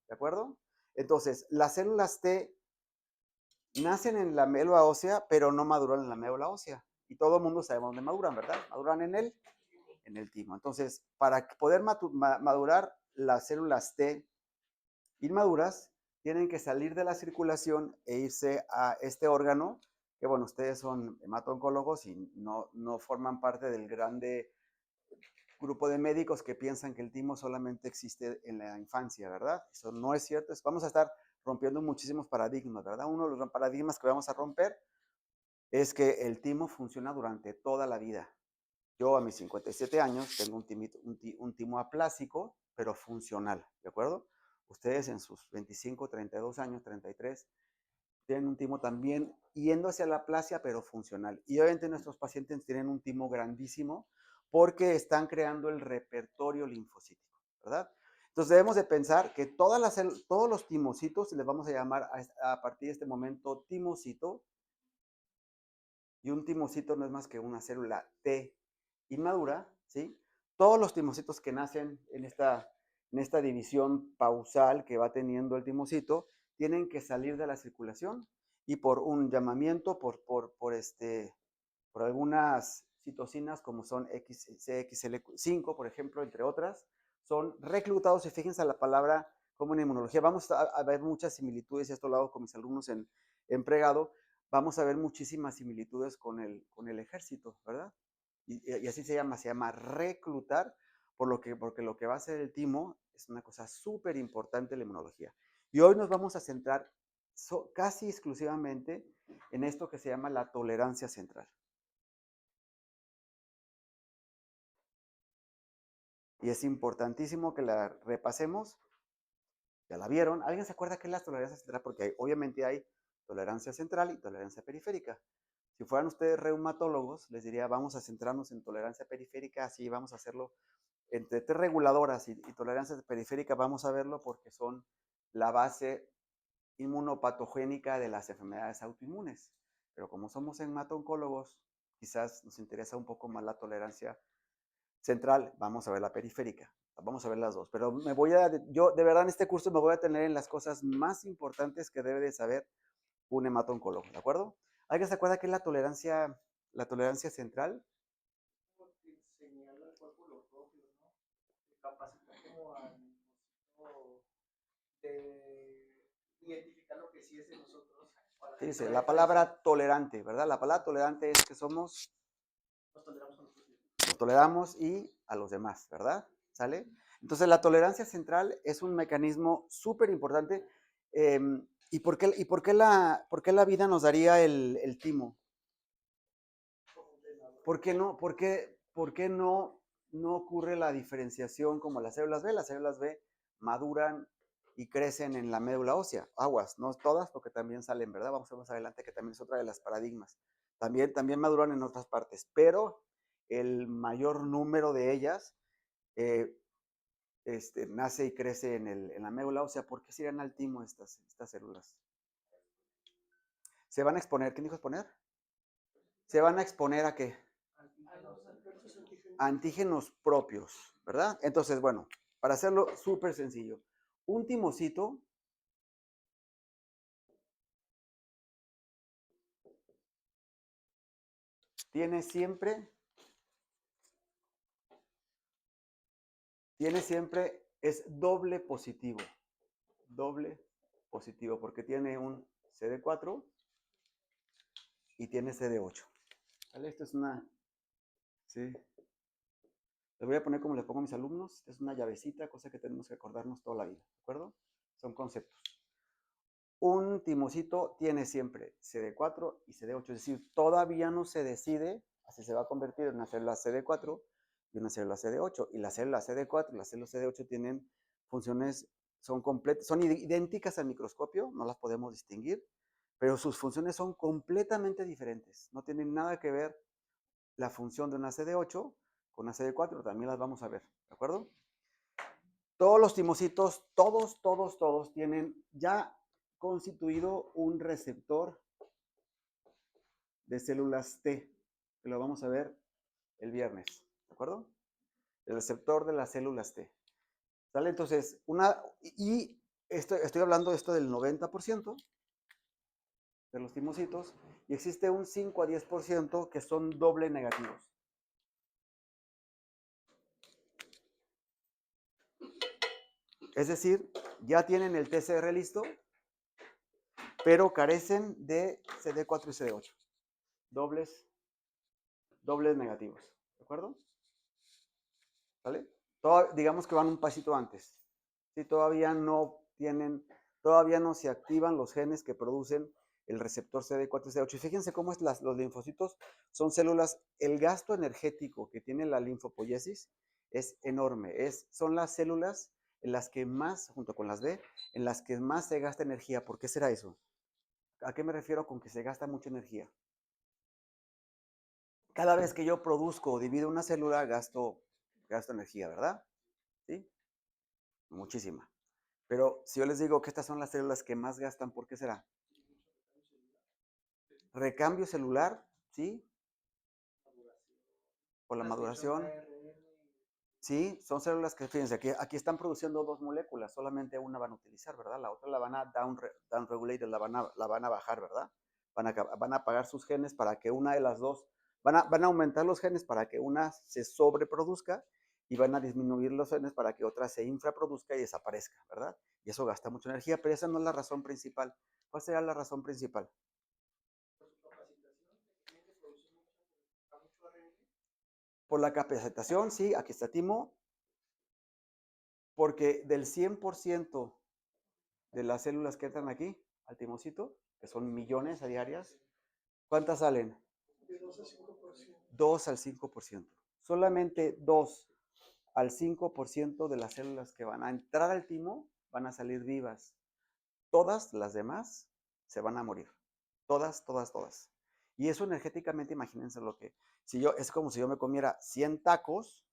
¿de acuerdo? Entonces, las células T nacen en la médula ósea, pero no maduran en la médula ósea. Y todo el mundo sabemos dónde maduran, ¿verdad? Maduran en el timo. Entonces, para poder madurar las células T inmaduras, tienen que salir de la circulación e irse a este órgano, que bueno, ustedes son hemato-oncólogos y no forman parte del grande grupo de médicos que piensan que el timo solamente existe en la infancia, ¿verdad? Eso no es cierto. Vamos a estar rompiendo muchísimos paradigmas, ¿verdad? Uno de los paradigmas que vamos a romper es que el timo funciona durante toda la vida. Yo a mis 57 años tengo un timo aplásico, pero funcional, ¿de acuerdo? Ustedes en sus 25, 32 años, 33, tienen un timo también yendo hacia la aplasia, pero funcional. Y obviamente nuestros pacientes tienen un timo grandísimo porque están creando el repertorio linfocítico, ¿verdad? Entonces debemos de pensar que todos los timocitos, les vamos a llamar a partir de este momento timocito, y un timocito no es más que una célula T inmadura, ¿sí? Todos los timocitos que nacen en esta división pausal que va teniendo el timocito, tienen que salir de la circulación y por un llamamiento, por algunas citocinas como son CXL5, por ejemplo, entre otras, son reclutados, y fíjense la palabra como en inmunología, vamos a ver muchas similitudes, y esto lo hago con mis alumnos en pregado, vamos a ver muchísimas similitudes con el ejército, ¿verdad? Y así se llama reclutar, porque lo que va a hacer el timo es una cosa súper importante en la inmunología. Y hoy nos vamos a centrar casi exclusivamente en esto que se llama la tolerancia central. Y es importantísimo que la repasemos. ¿Ya la vieron? ¿Alguien se acuerda qué es la tolerancia central? Porque obviamente hay tolerancia central y tolerancia periférica. Si fueran ustedes reumatólogos, les diría, vamos a centrarnos en tolerancia periférica, así vamos a hacerlo entre T reguladoras y tolerancia periférica, vamos a verlo porque son la base inmunopatogénica de las enfermedades autoinmunes. Pero como somos hemato-oncólogos, quizás nos interesa un poco más la tolerancia central, vamos a ver la periférica, vamos a ver las dos, pero yo de verdad en este curso me voy a tener en las cosas más importantes que debe de saber un hemato-oncólogo, ¿de acuerdo? ¿Alguien se acuerda qué es la tolerancia central? Porque señala al cuerpo los propios, ¿no? Capacita como al linfocito de identificar lo que sí es de nosotros para Dice, la la defensa. palabra tolerante, ¿verdad? La palabra tolerante es que somos, Nos toleramos a nosotros mismos. nos toleramos y a los demás, ¿verdad? ¿Sale? Entonces la tolerancia central es un mecanismo súper importante. eh, ¿Y por qué la vida nos daría el timo? ¿Por qué no ocurre la diferenciación como las células B? Las células B maduran y crecen en la médula ósea. Aguas, no todas, porque también salen, ¿verdad? Vamos a ver más adelante que también es otra de las paradigmas. También maduran en otras partes, pero el mayor número de ellas eh, nace y crece en la médula ósea. ¿Por qué se irán al timo estas células? Se van a exponer. ¿Quién dijo exponer? Se van a exponer a qué? Antígenos propios, ¿verdad? Entonces, bueno, para hacerlo súper sencillo, un timocito tiene siempre, es doble positivo, porque tiene un CD4 y tiene CD8. ¿Vale? Esto es una, sí, le voy a poner como le pongo a mis alumnos, es una llavecita, cosa que tenemos que acordarnos toda la vida, ¿de acuerdo? Son conceptos. Un timocito tiene siempre CD4 y CD8, es decir, todavía no se decide, así se va a convertir en una célula CD4 y una célula CD8, y la célula CD4 y la célula CD8 tienen funciones, son idénticas al microscopio, no las podemos distinguir, pero sus funciones son completamente diferentes, no tienen nada que ver la función de una CD8 con una CD4, también las vamos a ver, ¿de acuerdo? Todos los timocitos, todos tienen ya constituido un receptor de células T, que lo vamos a ver el viernes, ¿de acuerdo? El receptor de las células T. ¿Sale? Entonces, estoy hablando de esto del 90% de los timocitos, y existe un 5 a 10% que son doble negativos. Es decir, ya tienen el TCR listo, pero carecen de CD4 y CD8. Dobles negativos. ¿De acuerdo? ¿Vale? Digamos que van un pasito antes. ¿Sí? Todavía no se activan los genes que producen el receptor CD4 y CD8. Y fíjense cómo los linfocitos son células. El gasto energético que tiene la linfopoiesis es enorme. Son las células en las que más, junto con las B, en las que más se gasta energía. ¿Por qué será eso? ¿A qué me refiero con que se gasta mucha energía? Cada vez que yo produzco o divido una célula, gasto energía, ¿verdad? ¿Sí? Muchísima. Pero si yo les digo que estas son las células que más gastan, ¿por qué será? Recambio celular, ¿sí? Por la maduración. Sí, son células que, fíjense, aquí están produciendo dos moléculas, solamente una van a utilizar, ¿verdad? La otra la van a downregulate, la van a bajar, ¿verdad? Van a apagar sus genes para que una de las dos, van a aumentar los genes para que una se sobreproduzca y van a disminuir los genes para que otra se infraproduzca y desaparezca, ¿verdad? Y eso gasta mucha energía, pero esa no es la razón principal. ¿Cuál será la razón principal? Por la capacitación, sí, aquí está Timo, porque del 100% de las células que entran aquí, al timocito, que son millones a diarias, ¿cuántas salen? De 2 a 5%. 2 al 5%. Solamente 2 al 5% de las células que van a entrar al timo van a salir vivas. Todas las demás se van a morir. Todas, todas, todas. Y eso energéticamente, imagínense lo que, es como si yo me comiera 100 tacos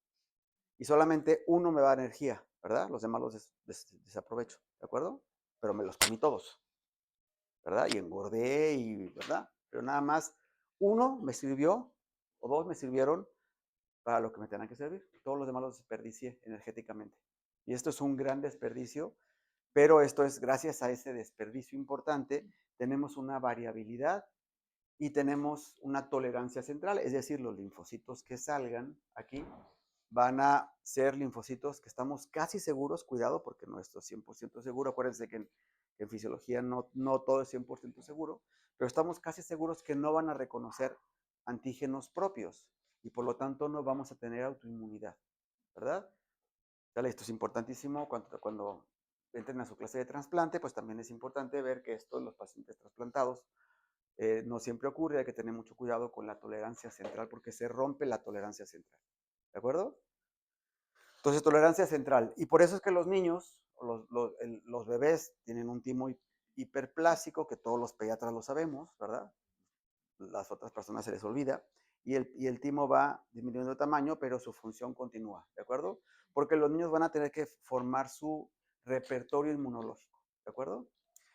y solamente uno me da energía, ¿verdad? Los demás los desaprovecho, ¿de acuerdo? Pero me los comí todos, ¿verdad? Y engordé, ¿verdad? Pero nada más uno me sirvió o dos me sirvieron para lo que me tenían que servir. Todos los demás los desperdicié energéticamente. Y esto es un gran desperdicio, pero esto es gracias a ese desperdicio importante, tenemos una variabilidad y tenemos una tolerancia central, es decir, los linfocitos que salgan aquí van a ser linfocitos que estamos casi seguros, cuidado porque no es 100% seguro, acuérdense que en fisiología no todo es 100% seguro, pero estamos casi seguros que no van a reconocer antígenos propios y por lo tanto no vamos a tener autoinmunidad, ¿verdad? Dale, esto es importantísimo cuando entren a su clase de trasplante, pues también es importante ver que esto en los pacientes trasplantados no siempre ocurre, hay que tener mucho cuidado con la tolerancia central porque se rompe la tolerancia central, ¿de acuerdo? Entonces, tolerancia central. Y por eso es que los niños, los bebés, tienen un timo hiperplásico, que todos los pediatras lo sabemos, ¿verdad? Las otras personas se les olvida. Y el timo va disminuyendo de tamaño, pero su función continúa, ¿de acuerdo? Porque los niños van a tener que formar su repertorio inmunológico, ¿de acuerdo?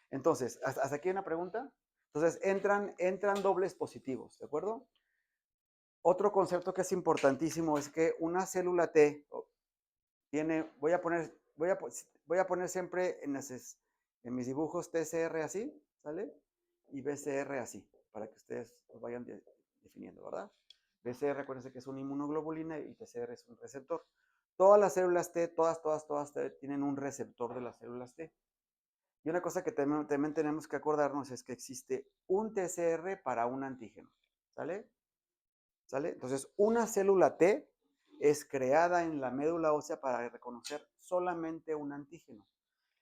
Entonces, hasta aquí una pregunta. Entonces, entran dobles positivos, ¿de acuerdo? Otro concepto que es importantísimo es que una célula T voy a poner siempre en mis dibujos TCR así, ¿sale? Y BCR así, para que ustedes lo vayan definiendo, ¿verdad? BCR, acuérdense que es una inmunoglobulina y TCR es un receptor. Todas las células T, todas tienen un receptor de las células T. Y una cosa que también tenemos que acordarnos es que existe un TCR para un antígeno, ¿sale? ¿Sale? Entonces, una célula T es creada en la médula ósea para reconocer solamente un antígeno.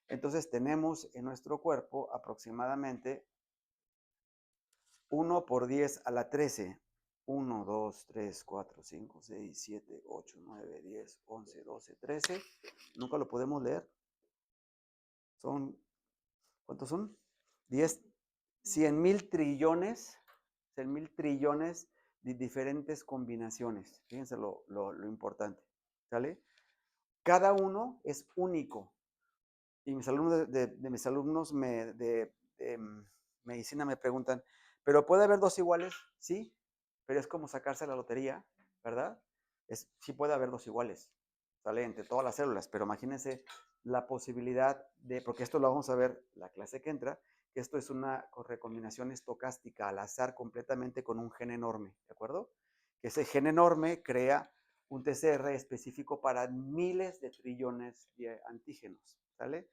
Entonces, tenemos en nuestro cuerpo aproximadamente 1 por 10 a la 13. 1, 2, 3, 4, 5, 6, 7, 8, 9, 10, 11, 12, 13. Nunca lo podemos leer. ¿Cuántos son? 10, 100 mil trillones, 100 mil trillones de diferentes combinaciones. Fíjense lo importante, ¿sale? Cada uno es único. Y mis alumnos mis alumnos de medicina me preguntan, ¿pero puede haber dos iguales? Sí, pero es como sacarse la lotería, ¿verdad? Sí puede haber dos iguales, ¿sale? Entre todas las células, pero imagínense la posibilidad de, porque esto lo vamos a ver la clase que entra, que esto es una recombinación estocástica al azar completamente con un gen enorme, ¿de acuerdo? Que ese gen enorme crea un TCR específico para miles de trillones de antígenos, ¿sale?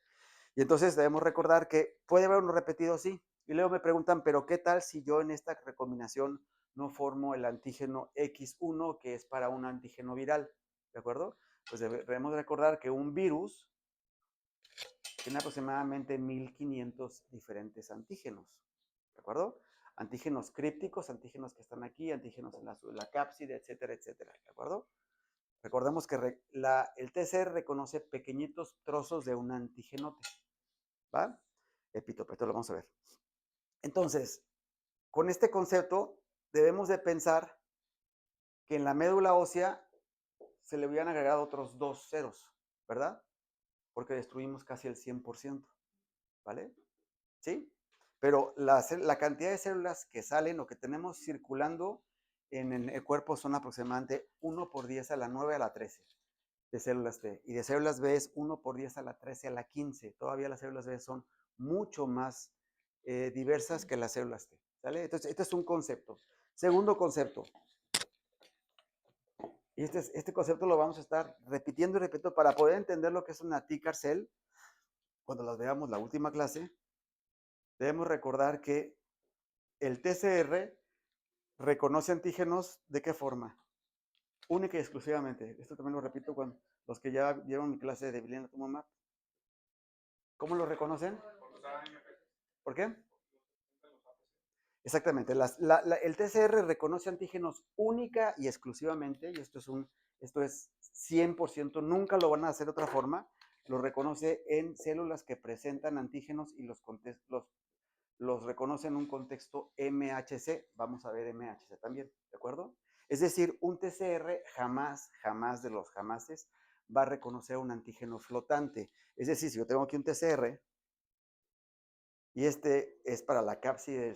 Y entonces debemos recordar que puede haber uno repetido, sí. Y luego me preguntan, pero ¿qué tal si yo en esta recombinación no formo el antígeno X1, que es para un antígeno viral? ¿De acuerdo? Pues debemos recordar que un virus tiene aproximadamente 1500 diferentes antígenos. ¿De acuerdo? Antígenos crípticos, antígenos que están aquí, antígenos en la cápside, etcétera, etcétera. ¿De acuerdo? Recordemos que el TCR reconoce pequeñitos trozos de un antígenote. ¿Va? Epítope, esto lo vamos a ver. Entonces, con este concepto debemos de pensar que en la médula ósea se le hubieran agregado otros 2 ceros, ¿verdad? Porque destruimos casi el 100%, ¿vale? ¿Sí? Pero la cantidad de células que salen o que tenemos circulando en el cuerpo son aproximadamente 1 por 10 a la 9 a la 13 de células T. Y de células B es 1 por 10 a la 13 a la 15. Todavía las células B son mucho más diversas que las células T. ¿Sale? Entonces, este es un concepto. Segundo concepto. Y este concepto lo vamos a estar repitiendo y repitiendo para poder entender lo que es una T-CAR cell. Cuando las veamos la última clase, debemos recordar que el TCR reconoce antígenos ¿de qué forma? Única y exclusivamente. Esto también lo repito con los que ya vieron mi clase de Vilena-Tumomab. ¿Cómo lo reconocen? ¿Por qué? Exactamente. El TCR reconoce antígenos única y exclusivamente, y esto es 100%, nunca lo van a hacer de otra forma. Lo reconoce en células que presentan antígenos y los reconoce en un contexto MHC. Vamos a ver MHC también, ¿de acuerdo? Es decir, un TCR jamás de los jamases va a reconocer un antígeno flotante. Es decir, si yo tengo aquí un TCR y este es para la cápside,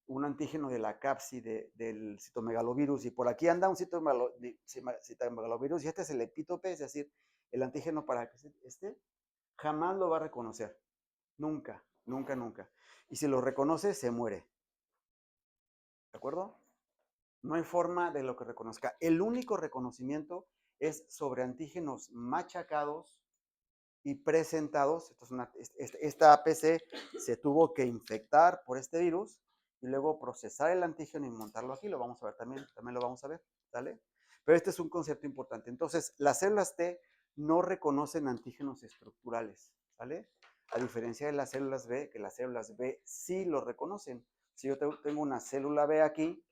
un antígeno de la cápside del citomegalovirus, y por aquí anda un citomegalovirus, y este es el epítope, es decir, el antígeno para este, jamás lo va a reconocer. Nunca, nunca, nunca. Y si lo reconoce, se muere. ¿De acuerdo? No hay forma de lo que reconozca. El único reconocimiento es sobre antígenos machacados y presentados. Esta APC se tuvo que infectar por este virus y luego procesar el antígeno y montarlo aquí. Lo vamos a ver también lo vamos a ver, ¿sale? Pero este es un concepto importante. Entonces, las células T no reconocen antígenos estructurales, ¿sale? A diferencia de las células B, que las células B sí lo reconocen. Si yo tengo una célula B aquí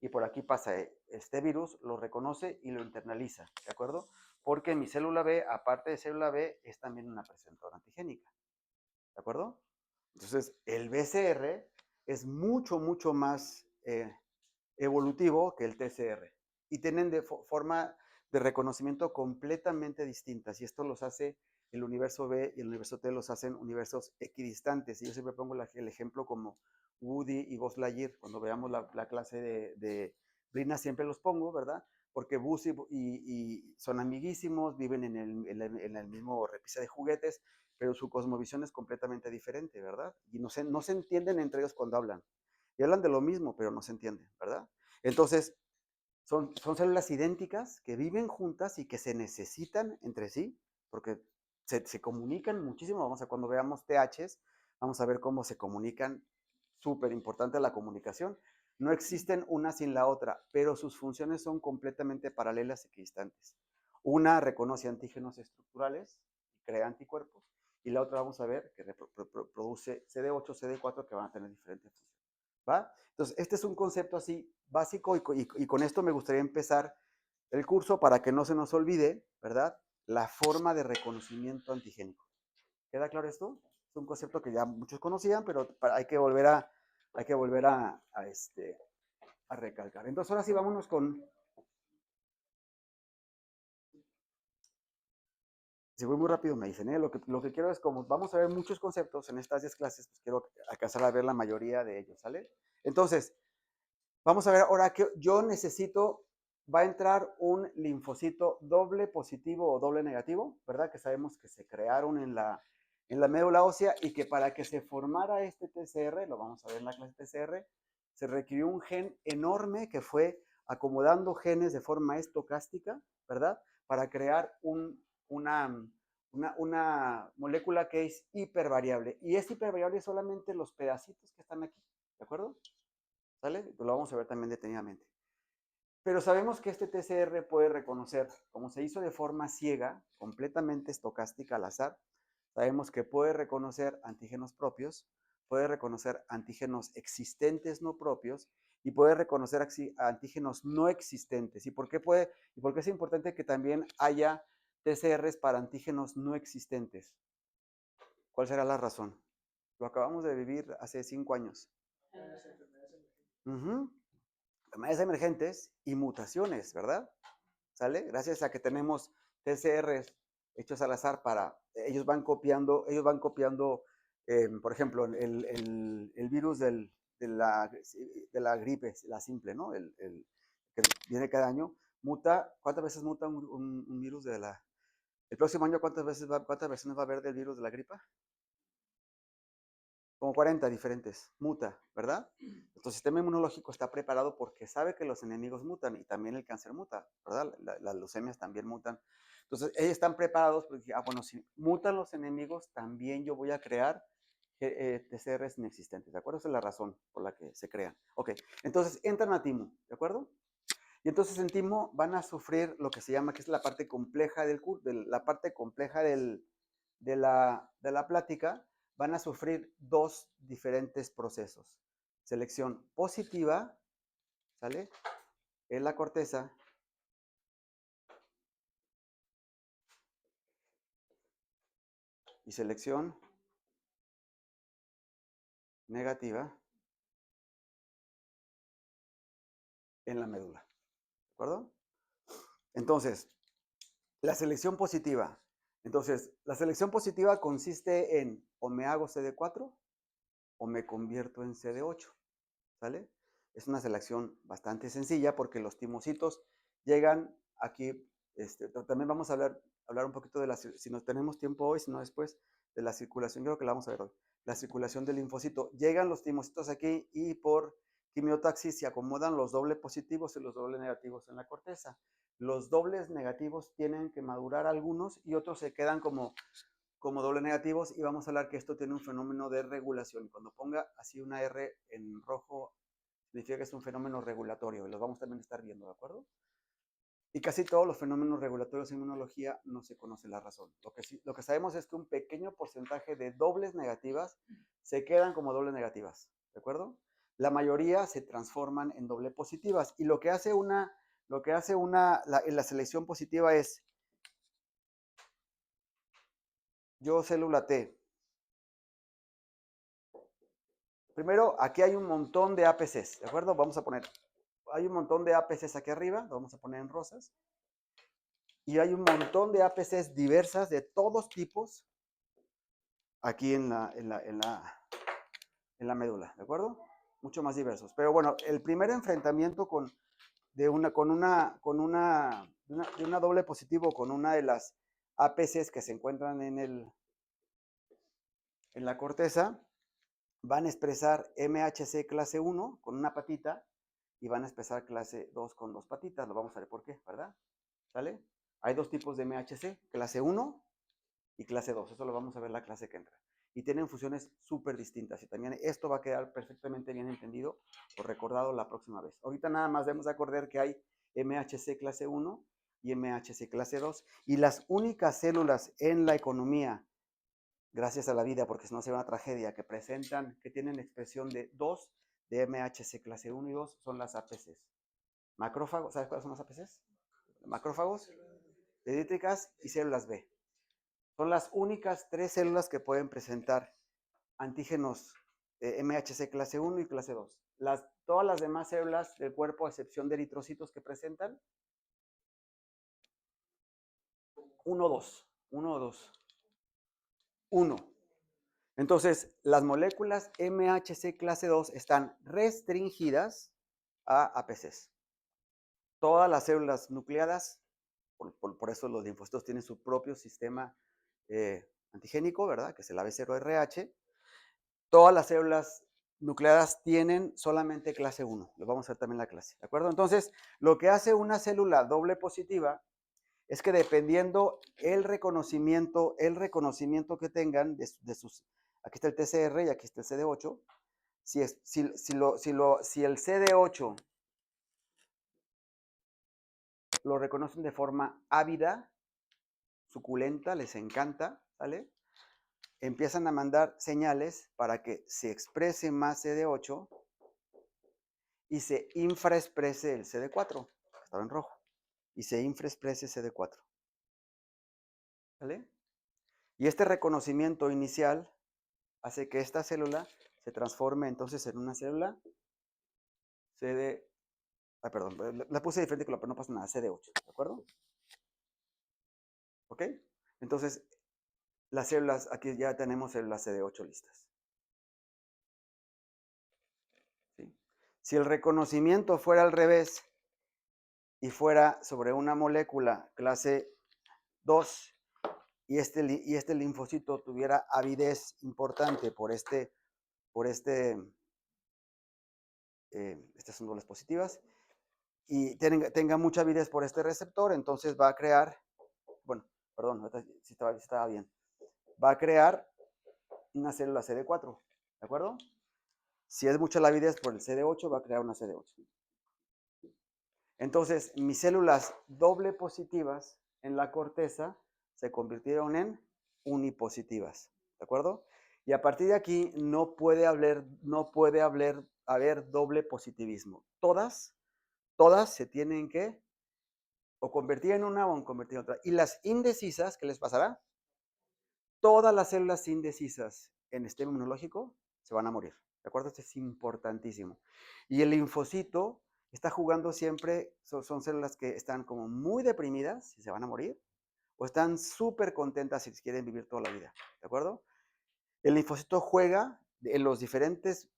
y por aquí pasa este virus, lo reconoce y lo internaliza, ¿de acuerdo? Porque mi célula B, aparte de célula B, es también una presentadora antigénica, ¿de acuerdo? Entonces, el BCR es mucho más evolutivo que el TCR y tienen forma de reconocimiento completamente distintas, y esto los hace el universo B y el universo T los hacen universos equidistantes. Y yo siempre pongo el ejemplo como Woody y Buzz Lightyear. Cuando veamos la clase de Brina siempre los pongo, ¿verdad? Porque Buzz y son amiguísimos, viven en el mismo repisa de juguetes, pero su cosmovisión es completamente diferente, ¿verdad? Y no se entienden entre ellos cuando hablan. Y hablan de lo mismo, pero no se entienden, ¿verdad? Entonces, son células idénticas que viven juntas y que se necesitan entre sí, porque se comunican muchísimo. Vamos a cuando veamos THs, vamos a ver cómo se comunican. Súper importante la comunicación. No existen una sin la otra, pero sus funciones son completamente paralelas y equidistantes. Una reconoce antígenos estructurales y crea anticuerpos, y la otra vamos a ver que produce CD8, CD4 que van a tener diferentes funciones. ¿Va? Entonces, este es un concepto así básico, y con esto me gustaría empezar el curso para que no se nos olvide, ¿verdad? La forma de reconocimiento antigénico. ¿Queda claro esto? Es un concepto que ya muchos conocían, pero hay que volver a recalcar. Entonces, ahora sí, vámonos con... Si voy muy rápido, me dicen, ¿eh? Lo que quiero es, como vamos a ver muchos conceptos en estas 10 clases, pues quiero alcanzar a ver la mayoría de ellos, ¿sale? Entonces, vamos a ver ahora que yo necesito va a entrar un linfocito doble positivo o doble negativo, ¿verdad? Que sabemos que se crearon en la médula ósea y que para que se formara este TCR, lo vamos a ver en la clase TCR, se requirió un gen enorme que fue acomodando genes de forma estocástica, ¿verdad? Para crear una molécula que es hipervariable. Y es hipervariable solamente los pedacitos que están aquí, ¿de acuerdo? ¿Sale? Pues lo vamos a ver también detenidamente. Pero sabemos que este TCR puede reconocer, como se hizo de forma ciega, completamente estocástica al azar, sabemos que puede reconocer antígenos propios, puede reconocer antígenos existentes no propios y puede reconocer antígenos no existentes. ¿Y por qué es importante que también haya TCRs para antígenos no existentes? ¿Cuál será la razón? Lo acabamos de vivir hace 5 años. Enfermedades emergentes y mutaciones, ¿verdad? ¿Sale? Gracias a que tenemos TCRs hechos al azar ellos van copiando, por ejemplo, el virus de la gripe, la simple, ¿no? Que viene cada año, ¿cuántas veces muta un virus el próximo año cuántas versiones va a haber del virus de la gripa? Como 40 diferentes, muta, ¿verdad? Nuestro sistema inmunológico está preparado porque sabe que los enemigos mutan y también el cáncer muta, ¿verdad? Las leucemias también mutan. Entonces, ellos están preparados porque, bueno, si mutan los enemigos, también yo voy a crear TCRs inexistentes, ¿de acuerdo? Esa es la razón por la que se crean. Ok, entonces entran a Timo, ¿de acuerdo? Y entonces en Timo van a sufrir lo que se llama, que es la parte compleja la parte compleja de la plática, van a sufrir dos diferentes procesos. Selección positiva, ¿sale? En la corteza. Y selección negativa en la médula. ¿De acuerdo? Entonces, la selección positiva. Entonces, la selección positiva consiste en o me hago CD4 o me convierto en CD8. ¿Sale? Es una selección bastante sencilla porque los timocitos llegan aquí. También vamos a hablar un poquito si no tenemos tiempo hoy, si no después, de la circulación. Creo que la vamos a ver hoy. La circulación del linfocito. Llegan los timocitos aquí y por quimiotaxis se acomodan los doble positivos y los doble negativos en la corteza. Los dobles negativos tienen que madurar algunos y otros se quedan como doble negativos y vamos a hablar que esto tiene un fenómeno de regulación. Y cuando ponga así una R en rojo, significa que es un fenómeno regulatorio y los vamos también a estar viendo, ¿de acuerdo? Y casi todos los fenómenos regulatorios en inmunología no se conoce la razón. Lo que sabemos es que un pequeño porcentaje de dobles negativas se quedan como dobles negativas, ¿de acuerdo? La mayoría se transforman en doble positivas y lo que hace la selección positiva es yo célula T. Primero, aquí hay un montón de APCs, ¿de acuerdo? Hay un montón de APCs aquí arriba, lo vamos a poner en rosas. Y hay un montón de APCs diversas de todos tipos aquí en la médula, ¿de acuerdo? Mucho más diversos. Pero bueno, el primer enfrentamiento de una doble positivo con una de las APCs que se encuentran en la corteza, van a expresar MHC clase 1 con una patita y van a expresar clase 2 con dos patitas. Lo vamos a ver por qué, ¿verdad? ¿Sale? Hay dos tipos de MHC, clase 1 y clase 2. Eso lo vamos a ver la clase que entra. Y tienen funciones súper distintas. Y también esto va a quedar perfectamente bien entendido o recordado la próxima vez. Ahorita nada más debemos acordar que hay MHC clase 1 y MHC clase 2. Y las únicas células en la economía, gracias a la vida, porque si no sería una tragedia, que tienen expresión de 2 de MHC clase 1 y 2 son las APCs. Macrófagos, ¿sabes cuáles son las APCs? Macrófagos, dendríticas y células B. Son las únicas 3 células que pueden presentar antígenos MHC clase 1 y clase 2. Todas las demás células del cuerpo, a excepción de eritrocitos que presentan, 1, 2. 1 o 2. 1. Entonces, las moléculas MHC clase 2 están restringidas a APCs. todas las células nucleadas, por eso los linfocitos tienen su propio sistema antigénico, ¿verdad? Que es el AB0RH. Todas las células nucleadas tienen solamente clase 1. Lo vamos a ver también en la clase, ¿de acuerdo? Entonces, lo que hace una célula doble positiva es que dependiendo el reconocimiento que tengan de sus, aquí está el TCR y aquí está el CD8, si el CD8 lo reconocen de forma ávida, suculenta, les encanta, ¿vale? Empiezan a mandar señales para que se exprese más CD8 y se infraexprese el CD4, que estaba en rojo, y se infraexprese CD4, ¿vale? Y este reconocimiento inicial hace que esta célula se transforme entonces en una célula CD, perdón, la puse diferente, pero no pasa nada, CD8, ¿de acuerdo? ¿Ok? Entonces, las células, aquí ya tenemos células CD8 listas. ¿Sí? Si el reconocimiento fuera al revés y fuera sobre una molécula clase 2 y este linfocito tuviera avidez importante estas son dobles positivas, y tenga mucha avidez por este receptor, entonces va a crear, bueno, perdón, si estaba bien, va a crear una célula CD4, ¿de acuerdo? Si es mucha la avidez por el CD8, va a crear una CD8. Entonces, mis células doble positivas en la corteza se convirtieron en unipositivas, ¿de acuerdo? Y a partir de aquí no puede haber doble positivismo. Todas se tienen que o convertir en una o convertir en otra. Y las indecisas, ¿qué les pasará? Todas las células indecisas en el sistema inmunológico se van a morir, ¿de acuerdo? Esto es importantísimo. Y el linfocito está jugando siempre, son células que están como muy deprimidas y se van a morir, o están súper contentas si quieren vivir toda la vida, ¿de acuerdo? El linfocito juega en los diferentes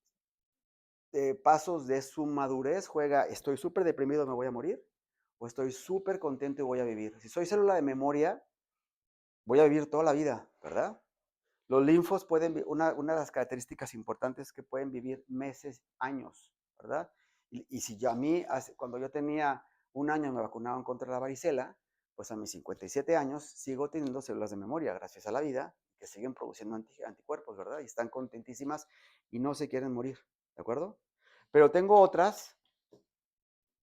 pasos de su madurez, juega, estoy súper deprimido, me voy a morir, o estoy súper contento y voy a vivir. Si soy célula de memoria, voy a vivir toda la vida, ¿verdad? Los linfos pueden, una de las características importantes es que pueden vivir meses, años, ¿verdad? Y si yo a mí, cuando yo tenía un año me vacunaban contra la varicela, pues a mis 57 años sigo teniendo células de memoria, gracias a la vida, que siguen produciendo anticuerpos, ¿verdad? Y están contentísimas y no se quieren morir, ¿de acuerdo? Pero tengo otras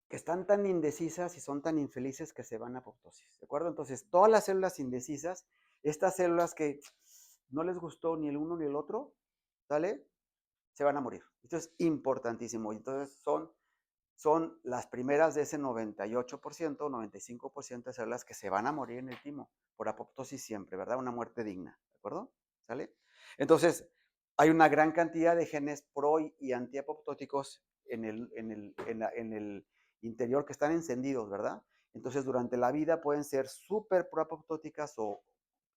que están tan indecisas y son tan infelices que se van a apoptosis, ¿de acuerdo? Entonces, todas las células indecisas, estas células que no les gustó ni el uno ni el otro, ¿sale? Se van a morir. Esto es importantísimo. Entonces, son las primeras de ese 98%, 95% de células que se van a morir en el timo, por apoptosis siempre, ¿verdad? Una muerte digna, ¿de acuerdo? ¿Sale? Entonces, hay una gran cantidad de genes pro y antiapoptóticos en el interior que están encendidos, ¿verdad? Entonces, durante la vida pueden ser súper proapoptóticas o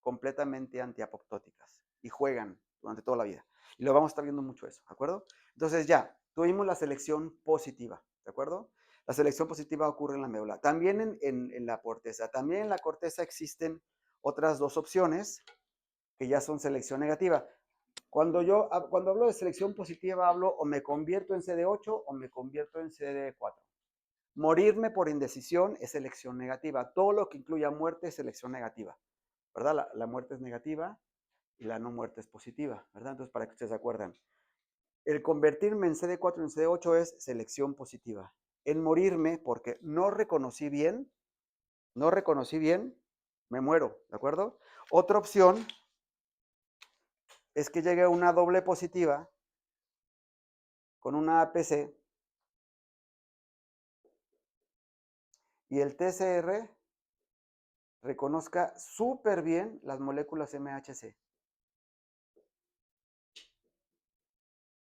completamente antiapoptóticas y juegan durante toda la vida. Y lo vamos a estar viendo mucho eso, ¿de acuerdo? Entonces ya, tuvimos la selección positiva, ¿de acuerdo? La selección positiva ocurre en la médula. También en la corteza. También en la corteza existen otras dos opciones que ya son selección negativa. Cuando hablo de selección positiva, hablo o me convierto en CD8 o me convierto en CD4. Morirme por indecisión es selección negativa. Todo lo que incluya muerte es selección negativa, ¿verdad? La muerte es negativa y la no muerte es positiva, ¿verdad? Entonces, para que ustedes se acuerden. El convertirme en CD4 en CD8 es selección positiva. En morirme, porque no reconocí bien, me muero, ¿de acuerdo? Otra opción es que llegue una doble positiva con una APC y el TCR reconozca súper bien las moléculas MHC.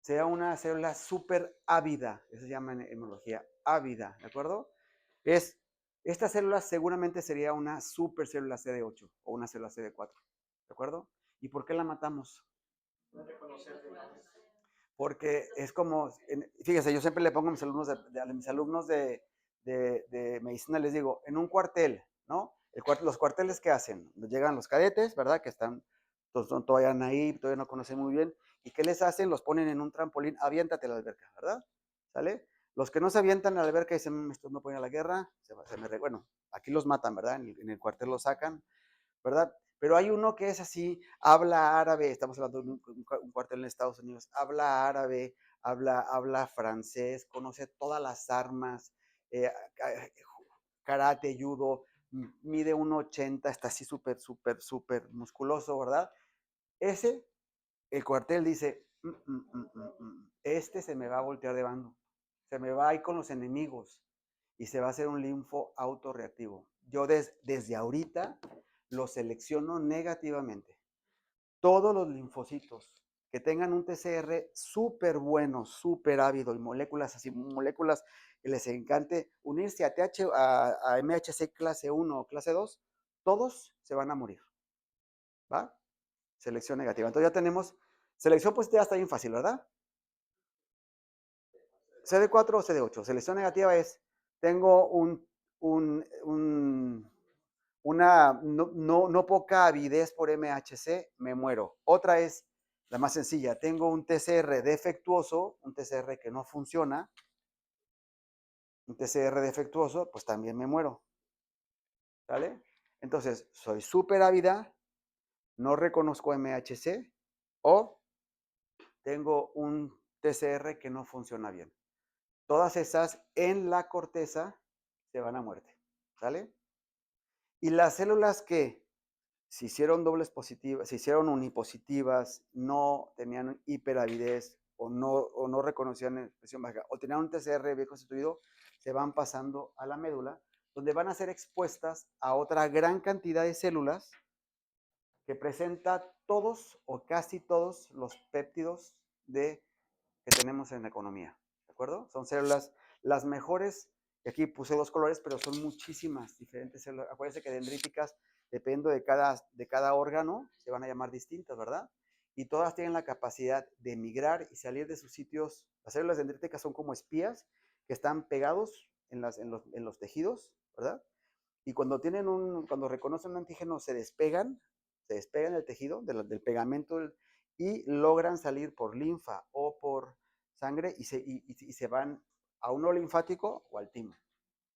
Sea una célula súper ávida, eso se llama en inmunología, ávida, ¿de acuerdo? Esta célula seguramente sería una super célula CD8 o una célula CD4, ¿de acuerdo? ¿Y por qué la matamos? Porque es como, fíjese, yo siempre le pongo a mis alumnos de medicina les digo, en un cuartel, ¿no? Los cuarteles que hacen, llegan los cadetes, ¿verdad? Que están, todavía ahí, todavía no conocen muy bien, ¿y qué les hacen? Los ponen en un trampolín, aviéntate a la alberca, ¿verdad? ¿Sale? Los que no se avientan a la alberca dicen, estos no pueden ir a la guerra, bueno, aquí los matan, ¿verdad? En el cuartel los sacan, ¿verdad? Pero hay uno que es así, habla árabe, estamos hablando de un cuartel en Estados Unidos, habla árabe, habla francés, conoce todas las armas, eh, karate, judo, mide 1,80, está así súper, súper, súper musculoso, ¿verdad? Ese, el cuartel dice, este se me va a voltear de bando, se me va a ir con los enemigos y se va a hacer un linfo autorreactivo. Yo desde ahorita lo selecciono negativamente. Todos los linfocitos que tengan un TCR súper bueno, súper ávido y moléculas así, moléculas que les encante unirse a MHC clase 1 o clase 2, todos se van a morir. ¿Va? Selección negativa. Entonces ya tenemos, selección positiva está bien fácil, ¿verdad? CD4 o CD8. Selección negativa es, tengo una no poca avidez por MHC, me muero. Otra es, la más sencilla, tengo un TCR defectuoso, un TCR que no funciona, un TCR defectuoso, pues también me muero. ¿Vale? Entonces, soy súper ávida, no reconozco MHC o tengo un TCR que no funciona bien. Todas esas en la corteza se van a muerte. ¿Sale? Y las células que se hicieron dobles positivas, se hicieron unipositivas, no tenían hiperavidez o no reconocían expresión baja o tenían un TCR bien constituido, se van pasando a la médula, donde van a ser expuestas a otra gran cantidad de células que presenta todos o casi todos los péptidos que tenemos en la economía. ¿De acuerdo? Son células las mejores, y aquí puse 2 colores, pero son muchísimas diferentes células. Acuérdense que dendríticas, dependiendo de cada órgano, se van a llamar distintas, ¿verdad? Y todas tienen la capacidad de migrar y salir de sus sitios. Las células dendríticas son como espías que están pegados en los tejidos, ¿verdad? Y cuando cuando reconocen un antígeno, se despegan del tejido, del pegamento, y logran salir por linfa o por sangre y se van a uno linfático o al timo,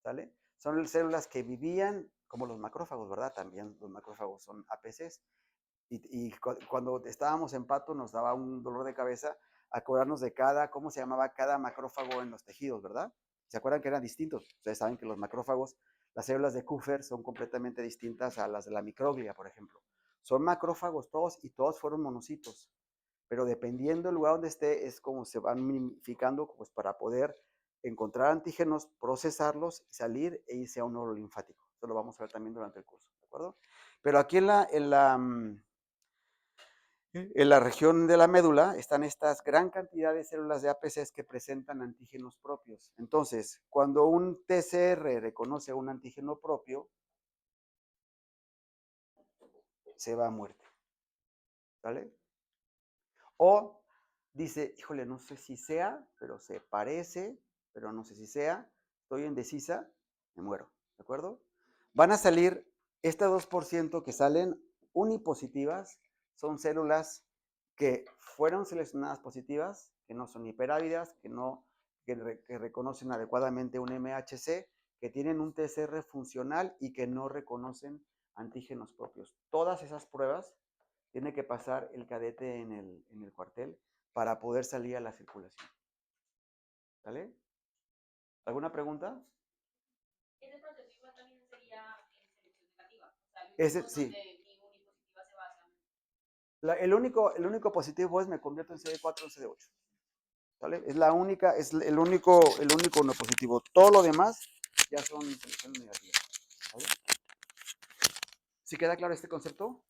¿sale? Son células que vivían como los macrófagos, ¿verdad? También los macrófagos son APCs. Cuando estábamos en Pato nos daba un dolor de cabeza acordarnos de cómo se llamaba cada macrófago en los tejidos, ¿verdad? ¿Se acuerdan que eran distintos? Ustedes saben que los macrófagos, las células de Kupffer son completamente distintas a las de la microglia, por ejemplo. Son macrófagos todos y todos fueron monocitos, pero dependiendo del lugar donde esté es como se van mimificando pues, para poder encontrar antígenos, procesarlos, salir e irse a un órgano linfático. Esto lo vamos a ver también durante el curso, ¿de acuerdo? Pero aquí en la región de la médula están estas gran cantidad de células de APCs que presentan antígenos propios. Entonces, cuando un TCR reconoce un antígeno propio, se va a muerte. ¿Vale? O dice, híjole, no sé si sea, pero se parece, pero no sé si sea, estoy indecisa, me muero. ¿De acuerdo? Van a salir, este 2% que salen unipositivas, son células que fueron seleccionadas positivas, que no son hiperávidas, que reconocen adecuadamente un MHC, que tienen un TCR funcional y que no reconocen antígenos propios. Todas esas pruebas tiene que pasar el cadete en el cuartel para poder salir a la circulación. ¿Vale? ¿Alguna pregunta? Ese proceso igual también sería en selección negativa. O sea, Ese, sí. donde mi unipositiva se basa. El único positivo es me convierto en CD4 o en CD8. ¿Vale? Es el único no positivo. Todo lo demás ya son selecciones negativas. ¿Vale? ¿Sí queda claro este concepto?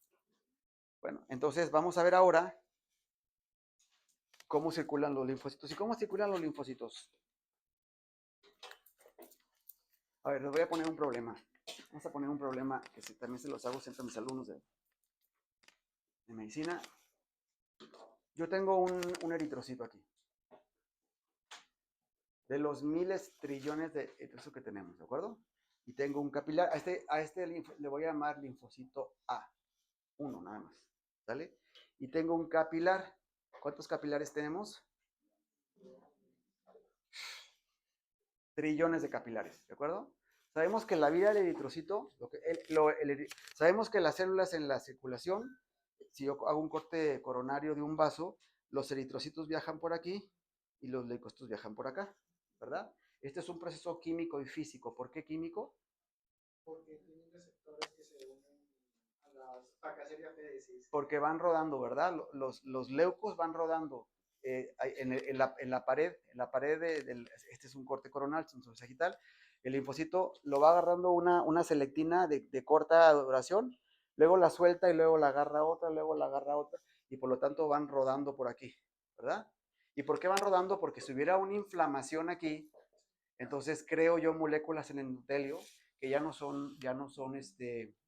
Bueno, entonces vamos a ver ahora cómo circulan los linfocitos. ¿Y cómo circulan los linfocitos? A ver, les voy a poner un problema. Vamos a poner un problema que también se los hago siempre a mis alumnos de medicina. Yo tengo un eritrocito aquí. de los miles trillones de eso que tenemos, ¿de acuerdo? Y tengo un capilar, a este le voy a llamar linfocito A, uno nada más, ¿sale? Y tengo un capilar, ¿cuántos capilares tenemos? Trillones de capilares, ¿de acuerdo? Sabemos que la vida del eritrocito, sabemos que las células en la circulación, si yo hago un corte coronario de un vaso, los eritrocitos viajan por aquí y los leucocitos viajan por acá, ¿verdad? Este es un proceso químico y físico. ¿Por qué químico? Porque tienen receptores que se unen a las pacaceria PDC. Porque van rodando, ¿verdad? Los leucos van rodando en la pared, este es un corte coronal, es un sagital, el linfocito lo va agarrando una selectina de corta duración, luego la suelta y luego la agarra otra, y por lo tanto van rodando por aquí, ¿verdad? ¿Y por qué van rodando? Porque si hubiera una inflamación aquí, entonces creo yo moléculas en el endotelio que ya no son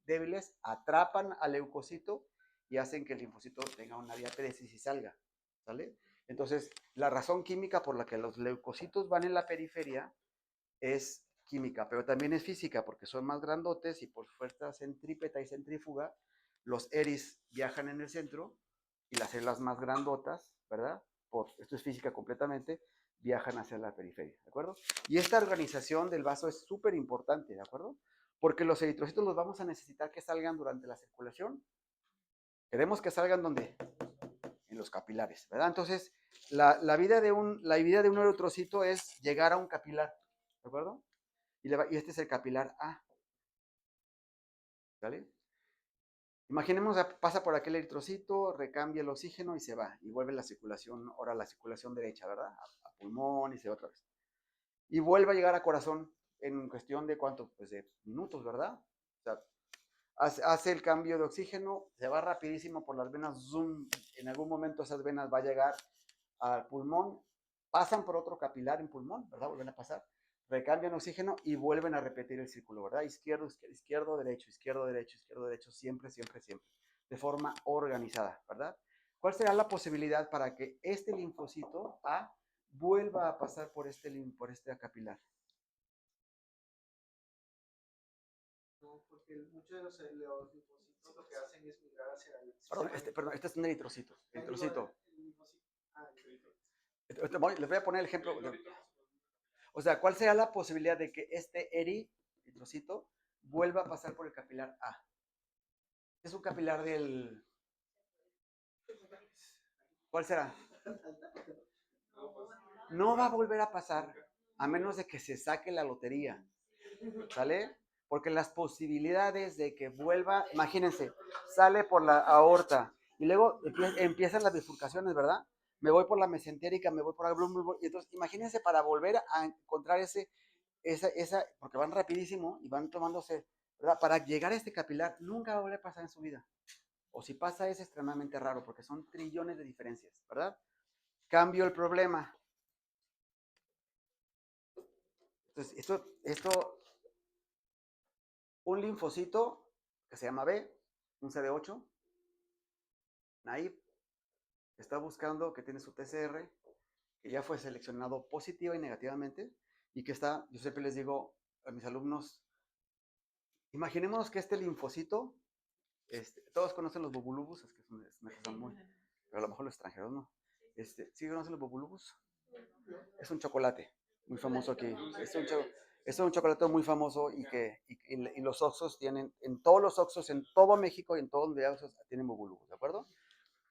débiles, atrapan al leucocito y hacen que el linfocito tenga una diapéresis y salga, ¿sale? Entonces, la razón química por la que los leucocitos van en la periferia es química, pero también es física, porque son más grandotes y por fuerza centrípeta y centrífuga, los eris viajan en el centro y las células más grandotas, ¿verdad? Esto es física completamente, viajan hacia la periferia, ¿de acuerdo? Y esta organización del vaso es súper importante, ¿de acuerdo? Porque los eritrocitos los vamos a necesitar que salgan durante la circulación. Queremos que salgan ¿dónde? En los capilares, ¿verdad? Entonces, la vida de un eritrocito es llegar a un capilar, ¿de acuerdo? Y este es el capilar A, ¿vale? Imaginemos, pasa por aquel eritrocito, recambia el oxígeno y se va, y vuelve la circulación, ahora la circulación derecha, ¿verdad? A pulmón y se va otra vez. Y vuelve a llegar a corazón en cuestión de ¿cuánto? Pues de minutos, ¿verdad? O sea, hace el cambio de oxígeno, se va rapidísimo por las venas, zoom, en algún momento esas venas va a llegar al pulmón, pasan por otro capilar en pulmón, ¿verdad? Vuelven a pasar, recambian oxígeno y vuelven a repetir el círculo, ¿verdad? Izquierdo, izquierdo, derecho, izquierdo, derecho, izquierdo, derecho, siempre, siempre, siempre, de forma organizada, ¿verdad? ¿Cuál será la posibilidad para que este linfocito A vuelva a pasar por este capilar? No, porque muchos de los linfocitos lo que hacen es migrar hacia el Perdón, este es un eritrocito. Eritrocito. El Les voy a poner el ejemplo. O sea, ¿cuál será la posibilidad de que este eritrocito vuelva a pasar por el capilar A? Es un capilar del... ¿Cuál será? No va a volver a pasar a menos de que se saque la lotería, ¿sale? Porque las posibilidades de que vuelva, imagínense, sale por la aorta y luego empiezan las bifurcaciones, ¿verdad? Me voy por la mesentérica, me voy por la y entonces imagínense para volver a encontrar porque van rapidísimo y van tomándose, ¿verdad? Para llegar a este capilar nunca va a volver a pasar en su vida. O si pasa es extremadamente raro porque son trillones de diferencias, ¿verdad? Cambio el problema. Entonces, un linfocito que se llama B, un CD8, naive, está buscando que tiene su TCR, que ya fue seleccionado positiva y negativamente, y que está, yo siempre les digo a mis alumnos, imaginémonos que este linfocito, todos conocen los bubulubus, es que es una cosa muy, pero a lo mejor los extranjeros no. ¿Sí conocen los bubulubus? Es un chocolate muy famoso aquí. Es un chocolate muy famoso y los Oxxos tienen, en todos los Oxxos, en todo México y en todo donde hay Oxxos, tienen bubulubus, ¿de acuerdo?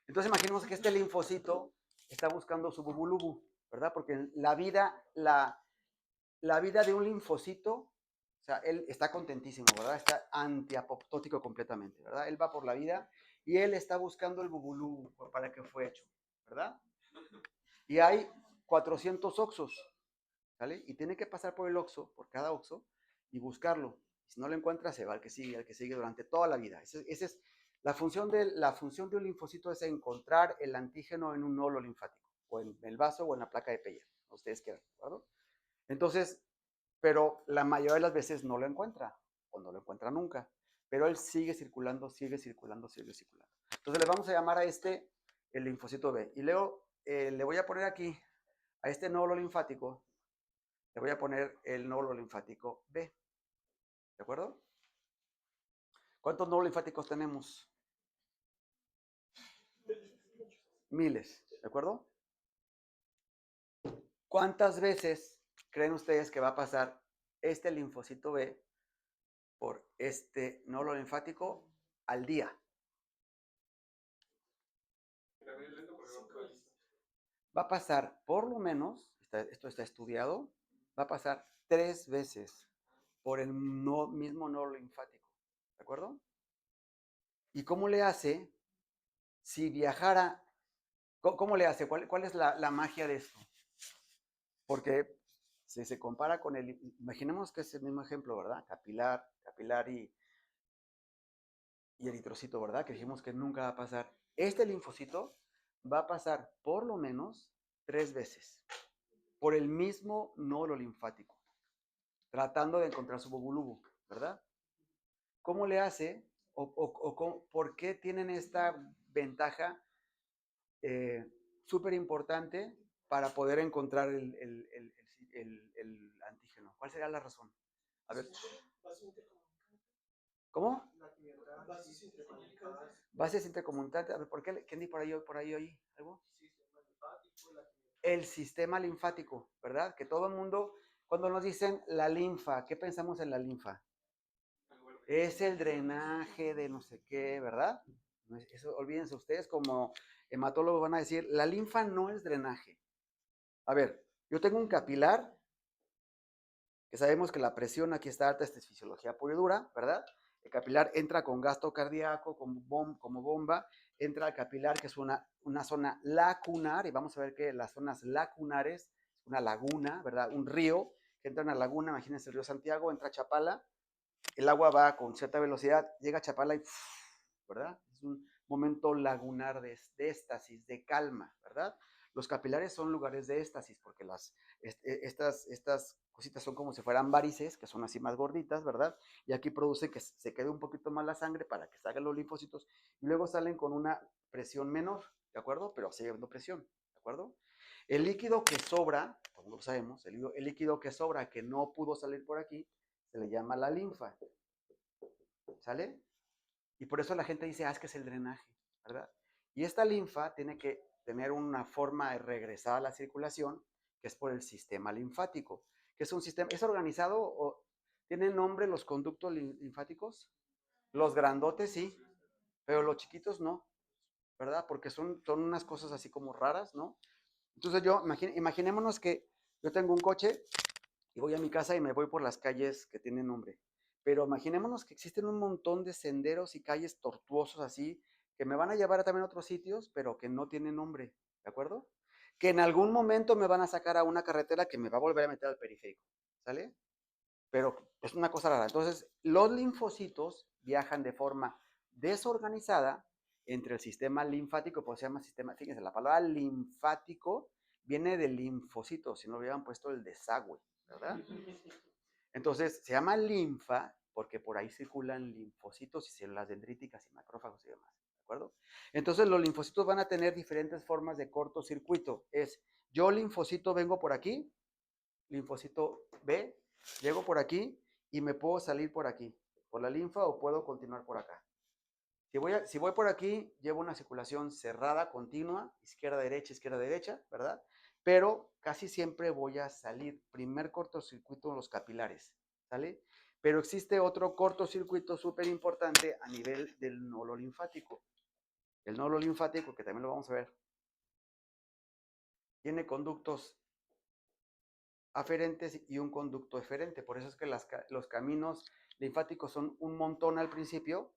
Entonces imaginemos que este linfocito está buscando su bubulubu, ¿verdad? Porque la vida de un linfocito, o sea, él está contentísimo, ¿verdad? Está antiapoptótico completamente, ¿verdad? Él va por la vida y él está buscando el bubulubu para que fue hecho, ¿verdad? Y hay 400 oxos, ¿sale? Y tiene que pasar por el oxo, por cada oxo, y buscarlo. Si no lo encuentra, se va al que sigue durante toda la vida. Esa es la función de un linfocito, es encontrar el antígeno en un nódulo linfático, o en el vaso o en la placa de Peyer, como ustedes quieran, ¿de acuerdo? Entonces, pero la mayoría de las veces no lo encuentra, o no lo encuentra nunca, pero él sigue circulando, sigue circulando, sigue circulando. Entonces le vamos a llamar a el linfocito B. Y luego le voy a poner aquí a este nódulo linfático Le voy a poner el nódulo linfático B. ¿De acuerdo? ¿Cuántos nódulos linfáticos tenemos? Miles. ¿De acuerdo? ¿Cuántas veces creen ustedes que va a pasar este linfocito B por este nódulo linfático al día? Va a pasar por lo menos, esto está estudiado, va a pasar 3 veces por el mismo nódulo linfático. ¿De acuerdo? ¿Y cómo le hace si viajara? ¿Cómo le hace? ¿Cuál es la magia de esto? Porque si se compara con imaginemos que es el mismo ejemplo, ¿verdad? Capilar y eritrocito, ¿verdad? Que dijimos que nunca va a pasar. Este linfocito va a pasar por lo menos 3 veces por el mismo nódulo linfático, tratando de encontrar su bubulubu, ¿verdad? ¿Cómo le hace? ¿Por qué tienen esta ventaja súper importante para poder encontrar el antígeno? ¿Cuál sería la razón? A ver. ¿Cómo? Bases intercomunicantes. A ver, ¿por qué? ¿Quién di por ahí, algo? El sistema linfático, ¿verdad? Que todo el mundo, cuando nos dicen la linfa, ¿qué pensamos en la linfa? Es el drenaje de no sé qué, ¿verdad? Eso, olvídense ustedes, como hematólogos van a decir, la linfa no es drenaje. A ver, yo tengo un capilar, que sabemos que la presión aquí está alta, esta es fisiología pura y dura, ¿verdad? El capilar entra con gasto cardíaco, como bomba, entra al capilar, que es una zona lacunar, y vamos a ver que las zonas lacunares, una laguna, ¿verdad? Un río, que entra en una laguna, imagínense el río Santiago, entra a Chapala, el agua va con cierta velocidad, llega a Chapala y, ¿verdad? Es un momento lagunar de éxtasis, de calma, ¿verdad? Los capilares son lugares de éxtasis porque estas cositas son como si fueran varices, que son así más gorditas, ¿verdad? Y aquí produce que se quede un poquito más la sangre para que salgan los linfocitos y luego salen con una presión menor, ¿de acuerdo? Pero sigue habiendo presión, ¿de acuerdo? El líquido que sobra, como lo sabemos, el líquido que sobra que no pudo salir por aquí, se le llama la linfa, ¿sale? Y por eso la gente dice, es que es el drenaje, ¿verdad? Y esta linfa tiene que tener una forma de regresar a la circulación, que es por el sistema linfático, que es un sistema, ¿es organizado o tienen nombre los conductos linfáticos? Los grandotes sí, pero los chiquitos no, ¿verdad? Porque son unas cosas así como raras, ¿no? Entonces imaginémonos que yo tengo un coche y voy a mi casa y me voy por las calles que tienen nombre. Pero imaginémonos que existen un montón de senderos y calles tortuosos así, que me van a llevar también a otros sitios, pero que no tienen nombre, ¿de acuerdo? Que en algún momento me van a sacar a una carretera que me va a volver a meter al periférico, ¿sale? Pero es una cosa rara. Entonces, los linfocitos viajan de forma desorganizada entre el sistema linfático, pues se llama sistema, fíjense, la palabra linfático viene del linfocito, si no hubieran puesto el desagüe, ¿verdad? Entonces, se llama linfa porque por ahí circulan linfocitos y células dendríticas y macrófagos y demás, ¿de acuerdo? Entonces, los linfocitos van a tener diferentes formas de cortocircuito. Yo linfocito vengo por aquí, linfocito B, llego por aquí y me puedo salir por aquí, por la linfa o puedo continuar por acá. Si voy por aquí, llevo una circulación cerrada, continua, izquierda, derecha, ¿verdad? Pero casi siempre voy a salir. Primer cortocircuito en los capilares, ¿sale? Pero existe otro cortocircuito súper importante a nivel del nódulo linfático. El nódulo linfático, que también lo vamos a ver, tiene conductos aferentes y un conducto eferente. Por eso es que los caminos linfáticos son un montón al principio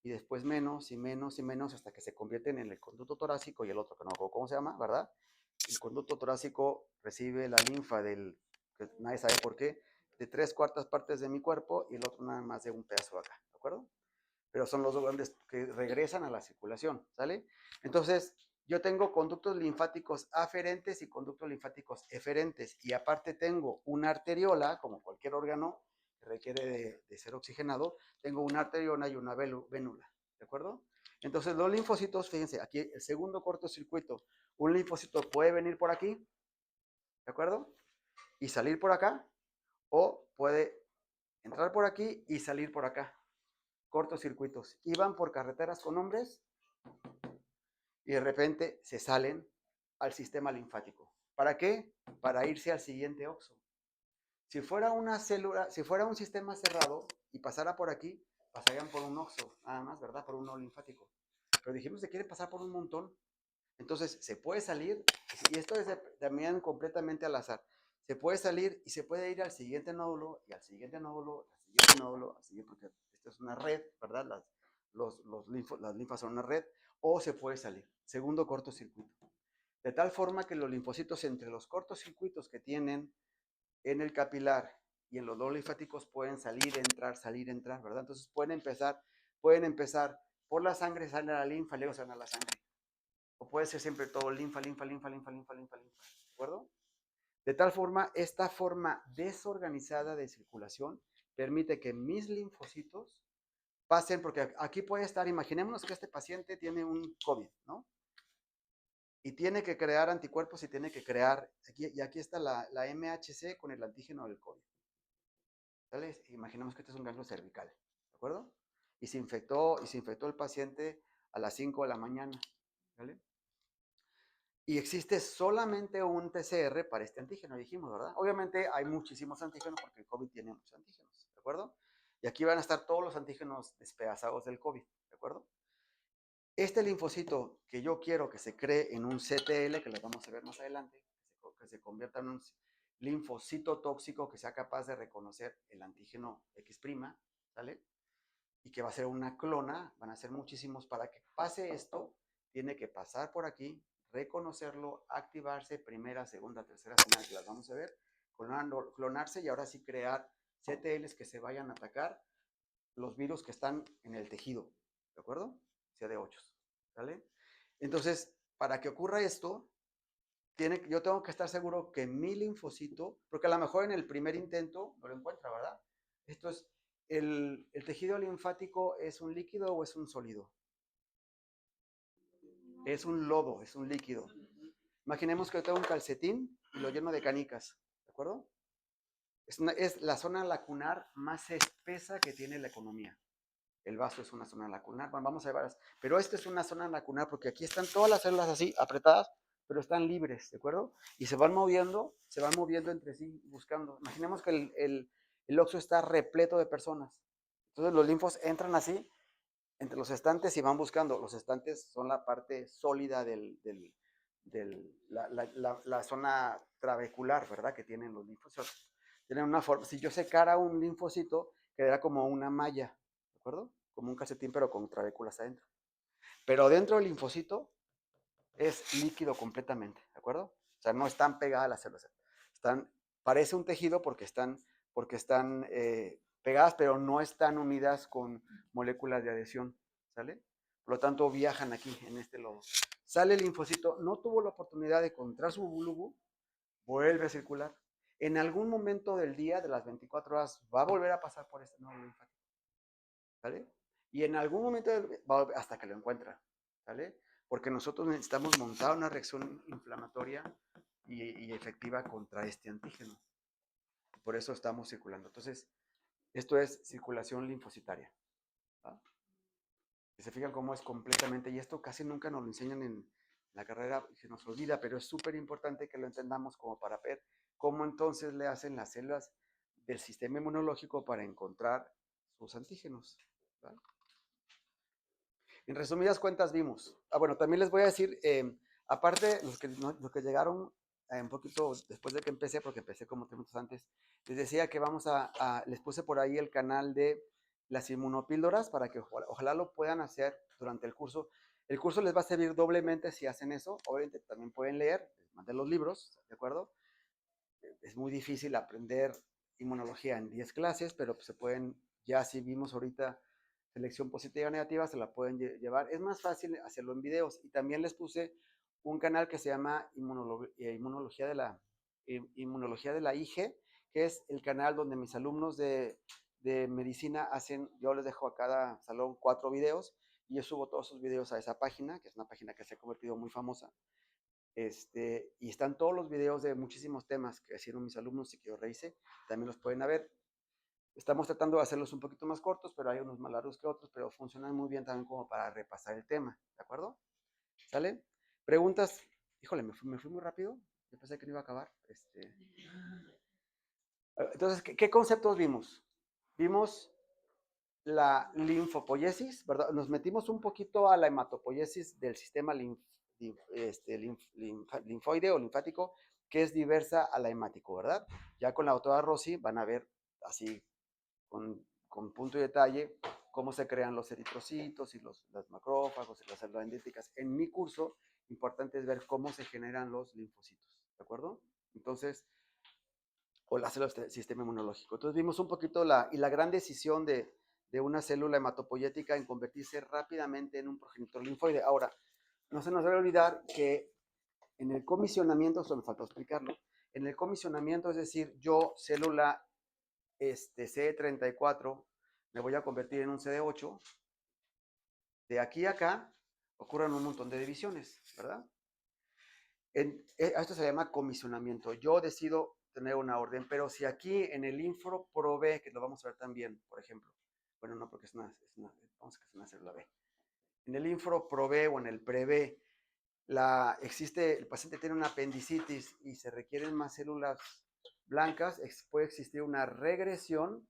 y después menos y menos y menos hasta que se convierten en el conducto torácico y el otro que no recuerdo cómo se llama, ¿verdad? El conducto torácico recibe la linfa que nadie sabe por qué, de 3/4 partes de mi cuerpo y el otro nada más de un pedazo de acá, ¿de acuerdo? Pero son los dos grandes que regresan a la circulación, ¿sale? Entonces, yo tengo conductos linfáticos aferentes y conductos linfáticos eferentes, y aparte tengo una arteriola, como cualquier órgano que requiere de ser oxigenado, tengo una arteriola y una vénula, ¿de acuerdo? Entonces, los linfocitos, fíjense, aquí el segundo cortocircuito, un linfocito puede venir por aquí, ¿de acuerdo? y salir por acá, o puede entrar por aquí y salir por acá. Cortocircuitos. Iban por carreteras con hombres y de repente se salen al sistema linfático. ¿Para qué? Para irse al siguiente OXXO. Si fuera una célula, si fuera un sistema cerrado y pasara por aquí, pasarían por un OXXO, nada más, ¿verdad? Por un nodo linfático. Pero dijimos que quiere pasar por un montón. Entonces, se puede salir, y esto es también completamente al azar. Se puede salir y se puede ir al siguiente nódulo, y al siguiente nódulo, al siguiente nódulo, al siguiente, porque esto es una red, ¿verdad? Las linfas son una red, o se puede salir. Segundo cortocircuito. De tal forma que los linfocitos entre los cortocircuitos que tienen en el capilar y en los nodos linfáticos pueden salir, entrar, ¿verdad? Entonces pueden empezar por la sangre, salen a la linfa, luego salen a la sangre. O puede ser siempre todo linfa, linfa, linfa, linfa, linfa, linfa, linfa. ¿De acuerdo? De tal forma, esta forma desorganizada de circulación permite que mis linfocitos pasen, porque aquí puede estar, imaginémonos que este paciente tiene un COVID, ¿no? Y tiene que crear anticuerpos y tiene que crear, y aquí está la MHC con el antígeno del COVID. ¿Sale? Imaginemos que este es un ganglio cervical, ¿de acuerdo? Y se infectó el paciente a las 5 de la mañana, ¿vale? Y existe solamente un PCR para este antígeno, dijimos, ¿verdad? Obviamente hay muchísimos antígenos porque el COVID tiene muchos antígenos, ¿de acuerdo? Y aquí van a estar todos los antígenos despedazados del COVID, ¿de acuerdo? Este linfocito que yo quiero que se cree en un CTL, que lo vamos a ver más adelante, que se convierta en un linfocito tóxico que sea capaz de reconocer el antígeno X', ¿sale? Y que va a ser una clona, van a ser muchísimos. Para que pase esto, tiene que pasar por aquí, reconocerlo, activarse, primera, segunda, tercera señal, que las vamos a ver, clonarse y ahora sí crear CTLs que se vayan a atacar los virus que están en el tejido, ¿de acuerdo? CD8, ¿vale? Entonces, para que ocurra esto, yo tengo que estar seguro que mi linfocito, porque a lo mejor en el primer intento no lo encuentra, ¿verdad? Esto es, el tejido linfático ¿es un líquido o es un sólido? Es un lodo, es un líquido. Imaginemos que yo tengo un calcetín y lo lleno de canicas, ¿de acuerdo? Es la zona lacunar más espesa que tiene la economía. El vaso es una zona lacunar. Bueno, vamos a ver varias. Pero esta es una zona lacunar porque aquí están todas las células así, apretadas, pero están libres, ¿de acuerdo? Y se van moviendo entre sí buscando. Imaginemos que el OXXO está repleto de personas. Entonces los linfos entran así entre los estantes y van buscando. Los estantes son la parte sólida la zona trabecular, ¿verdad? Que tienen los linfocitos. Tienen una forma, si yo secara un linfocito, quedaría como una malla, ¿de acuerdo? Como un calcetín, pero con trabéculas adentro. Pero dentro del linfocito es líquido completamente, ¿de acuerdo? O sea, no están pegadas las células. Parece un tejido porque están pegadas, pero no están unidas con moléculas de adhesión, ¿sale? Por lo tanto, viajan aquí, en este lodo. Sale el linfocito, no tuvo la oportunidad de encontrar su bulbo, vuelve a circular. En algún momento del día, de las 24 horas, va a volver a pasar por este nodo linfático, ¿sale? Y en algún momento va a volver hasta que lo encuentra, ¿sale? Porque nosotros necesitamos montar una reacción inflamatoria y efectiva contra este antígeno. Por eso estamos circulando. Entonces, esto es circulación linfocitaria. ¿Va? Se fijan cómo es completamente, y esto casi nunca nos lo enseñan en la carrera, se nos olvida, pero es súper importante que lo entendamos como para ver cómo entonces le hacen las células del sistema inmunológico para encontrar sus antígenos. ¿Va? En resumidas cuentas vimos. Bueno, también les voy a decir, aparte, los que llegaron un poquito después de que empecé, porque empecé como 3 minutos antes, les decía que les puse por ahí el canal de las inmunopíldoras para que ojalá lo puedan hacer durante el curso. El curso les va a servir doblemente si hacen eso. Obviamente también pueden leer, les mandé los libros, ¿de acuerdo? Es muy difícil aprender inmunología en 10 clases, pero pues se pueden, ya si vimos ahorita selección positiva o negativa, se la pueden llevar. Es más fácil hacerlo en videos. Y también les puse un canal que se llama Inmunología de la IG, que es el canal donde mis alumnos de medicina yo les dejo a cada salón 4 videos y yo subo todos sus videos a esa página, que es una página que se ha convertido muy famosa. Y están todos los videos de muchísimos temas que hicieron mis alumnos y que yo rehice, también los pueden ver. Estamos tratando de hacerlos un poquito más cortos, pero hay unos más largos que otros, pero funcionan muy bien también como para repasar el tema, ¿de acuerdo? ¿Sale? Preguntas. Híjole, me fui muy rápido. Yo pensé que no iba a acabar. Entonces, ¿qué conceptos vimos? Vimos la linfopoiesis, ¿verdad? Nos metimos un poquito a la hematopoiesis del sistema linfoide o linfático, que es diversa a la hemático, ¿verdad? Ya con la doctora Rossi van a ver así con punto y detalle cómo se crean los eritrocitos y los macrófagos y las células dendríticas. En mi curso, importante es ver cómo se generan los linfocitos, ¿de acuerdo? Entonces, o las células del sistema inmunológico. Entonces vimos un poquito la gran decisión de una célula hematopoyética en convertirse rápidamente en un progenitor linfoide. Ahora, no se nos debe olvidar que en el comisionamiento, eso me faltó explicarlo, en el comisionamiento, es decir, yo, célula CD34, me voy a convertir en un CD8, de aquí a acá ocurren un montón de divisiones, ¿verdad? Esto se llama comisionamiento. Yo decido tener una orden, pero si aquí en el infro provee, que lo vamos a ver también, por ejemplo, bueno, no porque vamos a que es una célula B. En el infro provee o en el prevé, el paciente tiene una apendicitis y se requieren más células blancas, puede existir una regresión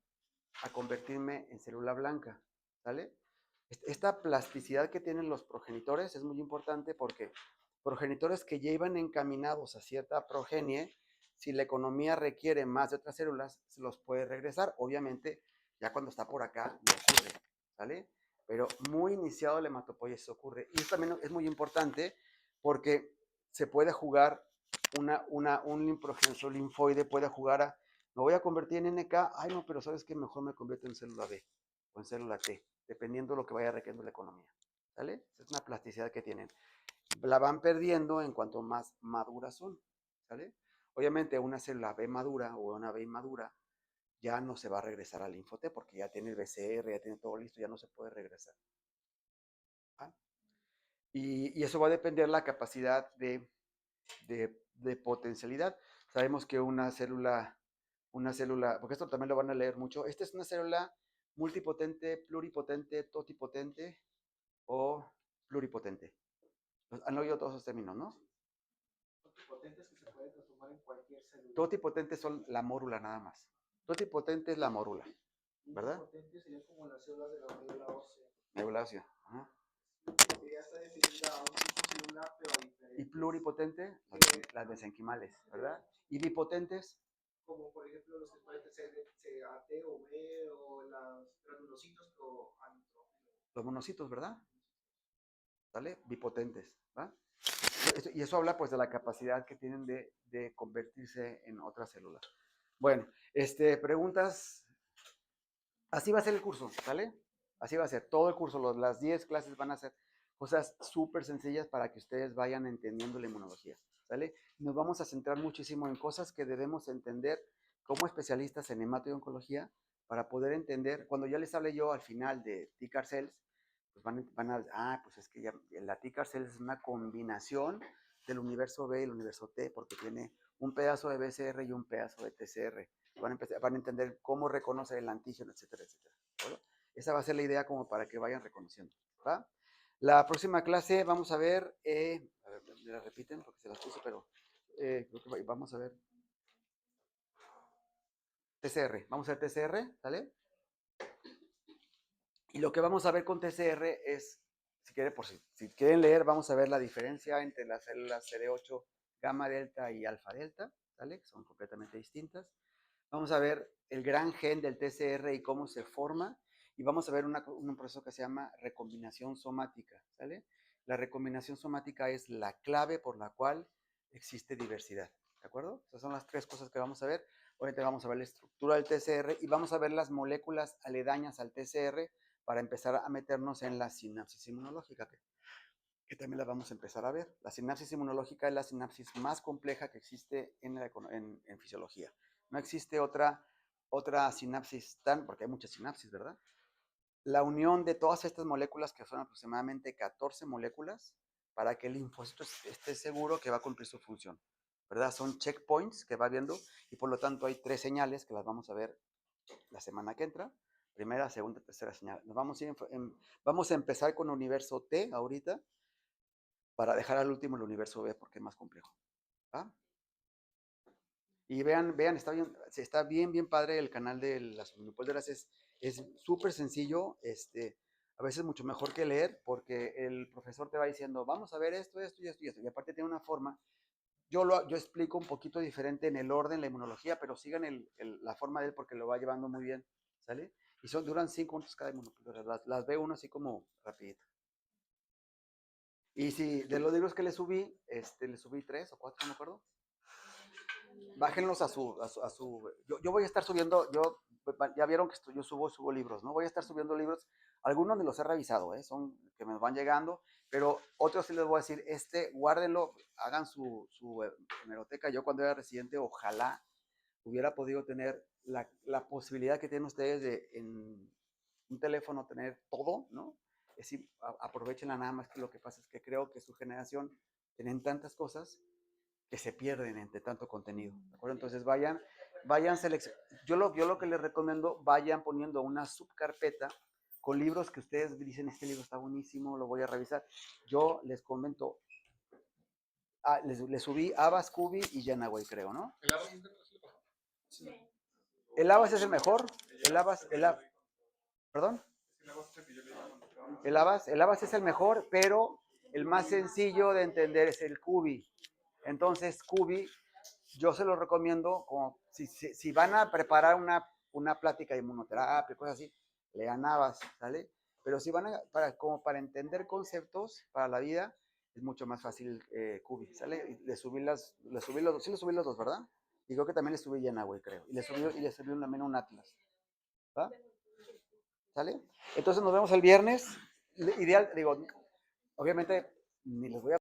a convertirme en célula blanca, ¿sale? Esta plasticidad que tienen los progenitores es muy importante porque progenitores que ya iban encaminados a cierta progenie, si la economía requiere más de otras células, se los puede regresar. Obviamente, ya cuando está por acá, no ocurre, ¿sale? Pero muy iniciado el hematopoiesis ocurre. Y esto también es muy importante porque se puede jugar un progenitor linfoide, puede jugar a, me voy a convertir en NK, ay no, pero ¿sabes qué? Mejor me convierto en célula B o en célula T, dependiendo de lo que vaya requiriendo la economía, ¿sale? Es una plasticidad que tienen. La van perdiendo en cuanto más maduras son, ¿sale? Obviamente una célula B madura o una B inmadura ya no se va a regresar al linfote porque ya tiene el BCR, ya tiene todo listo, ya no se puede regresar. ¿Ah? Y eso va a depender de la capacidad de potencialidad. Sabemos que una célula, porque esto también lo van a leer mucho, esta es una célula multipotente, pluripotente, totipotente o pluripotente. Han oído todos esos términos, ¿no? Totipotentes que se pueden transformar en cualquier célula. Totipotentes son la mórula nada más. Totipotente es la mórula, ¿verdad? Totipotentes serían como las células de la médula ósea. Médula ósea. Ajá. Ya está definida a un tipo celular, pero diferente. Y pluripotente, las mesenquimales, ¿verdad? Y bipotentes, como por ejemplo los que pueden ser A, T o B, o los granulocitos o anitrófilos. los monocitos, ¿verdad? ¿Sale? Bipotentes, ¿va? Y eso habla pues de la capacidad que tienen de convertirse en otra célula. Bueno, preguntas. Así va a ser el curso, ¿sale? Así va a ser todo el curso. Las 10 clases van a ser cosas súper sencillas para que ustedes vayan entendiendo la inmunología, ¿sale? Nos vamos a centrar muchísimo en cosas que debemos entender como especialistas en hemato y oncología para poder entender, cuando ya les hable yo al final de TCAR cells, pues van a, pues es que ya, la TCAR cells es una combinación del universo B y el universo T, porque tiene un pedazo de BCR y un pedazo de TCR. Van a entender cómo reconocer el antígeno, etcétera, etcétera. ¿Bueno? Esa va a ser la idea como para que vayan reconociendo. ¿Va? La próxima clase vamos a ver, a ver, me la repiten porque se las puse, pero creo que vamos a ver TCR. Vamos a ver TCR, ¿sale? Y lo que vamos a ver con TCR es, si quieren leer, vamos a ver la diferencia entre las células CD8 gamma delta y alfa delta, ¿sale? Que son completamente distintas. Vamos a ver el gran gen del TCR y cómo se forma. Y vamos a ver un proceso que se llama recombinación somática, ¿sale? La recombinación somática es la clave por la cual existe diversidad, ¿de acuerdo? Esas son las 3 cosas que vamos a ver. Obviamente vamos a ver la estructura del TCR y vamos a ver las moléculas aledañas al TCR para empezar a meternos en la sinapsis inmunológica, que también la vamos a empezar a ver. La sinapsis inmunológica es la sinapsis más compleja que existe en fisiología. No existe otra sinapsis porque hay muchas sinapsis, ¿verdad? La unión de todas estas moléculas, que son aproximadamente 14 moléculas, para que el linfocito esté seguro que va a cumplir su función, ¿verdad? Son checkpoints que va viendo y por lo tanto hay 3 señales que las vamos a ver la semana que entra. Primera, segunda, tercera señal. Vamos a empezar con el universo T ahorita para dejar al último el universo B porque es más complejo. ¿Va? Y vean, está bien padre el canal de las omnipolderas. Es súper sencillo, a veces mucho mejor que leer, porque el profesor te va diciendo, vamos a ver esto, esto y esto y esto. Y aparte tiene una forma, yo explico un poquito diferente en el orden, la inmunología, pero sigan la forma de él porque lo va llevando muy bien, ¿sale? Y duran 5 minutos cada inmunopíldora, las ve uno así como rapidito. Y si de los libros que le subí 3 o 4, no me acuerdo. Bájenlos yo voy a estar subiendo, ya vieron que yo subo libros, ¿no? Voy a estar subiendo libros, algunos de los he revisado, son que me van llegando, pero otros sí les voy a decir, guárdenlo, hagan su hemeroteca. Yo cuando era residente, ojalá hubiera podido tener la posibilidad que tienen ustedes de en un teléfono tener todo, ¿no? Es decir, aprovechenla nada más, que lo que pasa es que creo que su generación tienen tantas cosas que se pierden entre tanto contenido, ¿de acuerdo? Entonces vayan seleccionando. Yo lo que les recomiendo, vayan poniendo una subcarpeta con libros que ustedes dicen, este libro está buenísimo, lo voy a revisar. Yo les comento, les subí Abbas, Kubi y Yanaway, creo, ¿no? El Abbas es el mejor. ¿Perdón? El Abbas es el mejor, pero el más sencillo de entender es el Kubi. Entonces, Kubi, yo se lo recomiendo como si van a preparar una plática de inmunoterapia, cosas así, lean Abbas, ¿sale? Pero si van como para entender conceptos para la vida, es mucho más fácil Kubi, ¿sale? Y le subí los dos, ¿verdad? Y creo que también le subí Yanaway, creo. Y le subí también un Atlas, ¿va? ¿Sale? Entonces nos vemos el viernes. Ideal, digo, obviamente ni les voy a